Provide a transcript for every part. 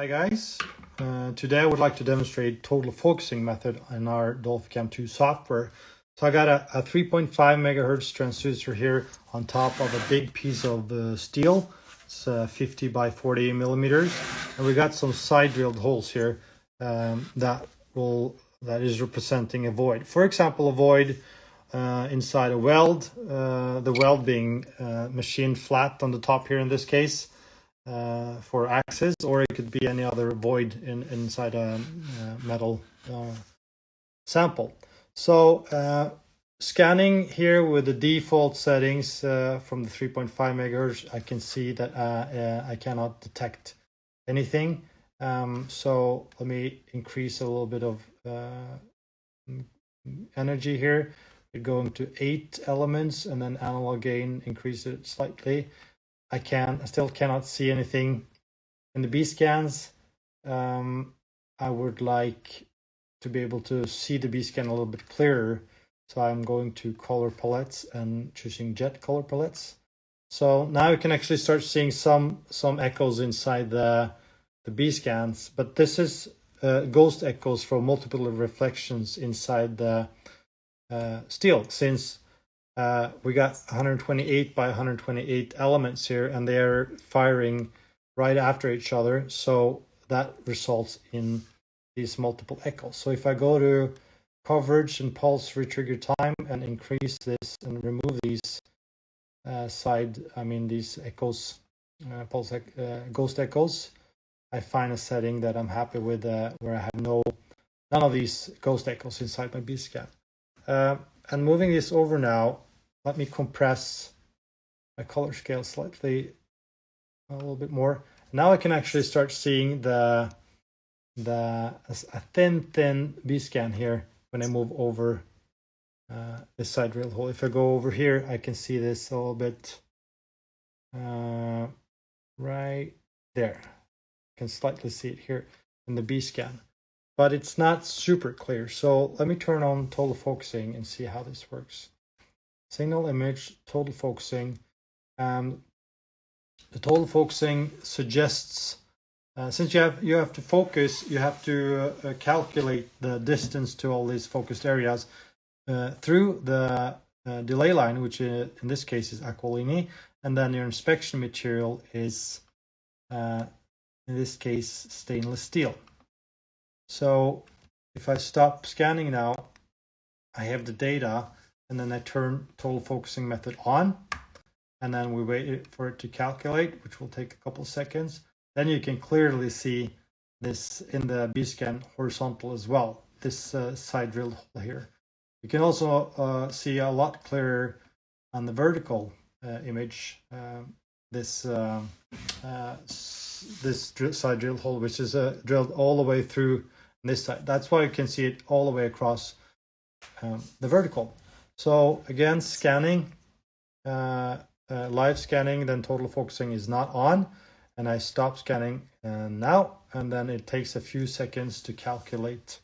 Hi guys, today I would like to demonstrate total focusing method in our Dolphicam 2 software. So I got a 3.5 megahertz transducer here on top of a big piece of steel. It's 50 by 40 millimeters, and we got some side drilled holes here that is representing a void. For example, a void inside a weld, the weld being machined flat on the top here in this case. For axis, or it could be any other void inside a metal sample. So scanning here with the default settings from the 3.5 megahertz, I can see that I cannot detect anything. So let me increase a little bit of energy here. We're going to 8 elements, and then analog gain, increase it slightly. I still cannot see anything in the B scans. I would like to be able to see the B scan a little bit clearer. So I'm going to color palettes and choosing jet color palettes. So now you can actually start seeing some echoes inside the B scans, but this is ghost echoes from multiple reflections inside the steel, since we got 128 by 128 elements here, and they're firing right after each other, so that results in these multiple echoes. So if I go to coverage and pulse retrigger time and increase this and remove these these echoes, ghost echoes, I find a setting that I'm happy with, where I have none of these ghost echoes inside my B scan. And moving this over now, let me compress my color scale slightly, a little bit more. Now I can actually start seeing a thin B scan here when I move over this side drill hole. If I go over here, I can see this a little bit right there. I can slightly see it here in the B scan, but it's not super clear. So let me turn on total focusing and see how this works. Signal image, total focusing. The total focusing suggests, since you have to focus, you have to calculate the distance to all these focused areas through the delay line, which in this case is Aquilini, and then your inspection material is, in this case, stainless steel. So if I stop scanning now, I have the data, and then I turn total focusing method on, and then we wait for it to calculate, which will take a couple of seconds. Then you can clearly see this in the B scan horizontal as well, this side drilled hole here. You can also see a lot clearer on the vertical image, this side drilled hole, which is drilled all the way through this side. That's why you can see it all the way across the vertical. So again, scanning, live scanning, then total focusing is not on, and I stop scanning now, and then it takes a few seconds to calculate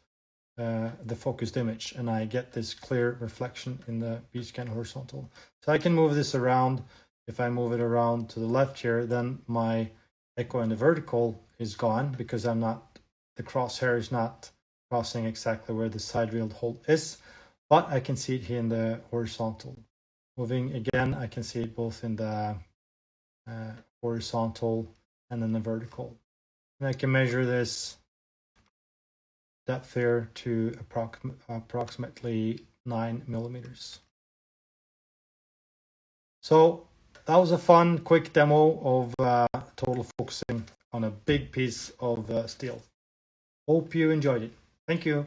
the focused image, and I get this clear reflection in the B scan horizontal. So I can move this around. If I move it around to the left here, then my echo in the vertical is gone, because the crosshair is not crossing exactly where the side drilled hole is, but I can see it here in the horizontal. Moving again, I can see it both in the horizontal and then the vertical. And I can measure this depth here to approximately 9 millimeters. So that was a fun, quick demo of total focusing on a big piece of steel. Hope you enjoyed it. Thank you.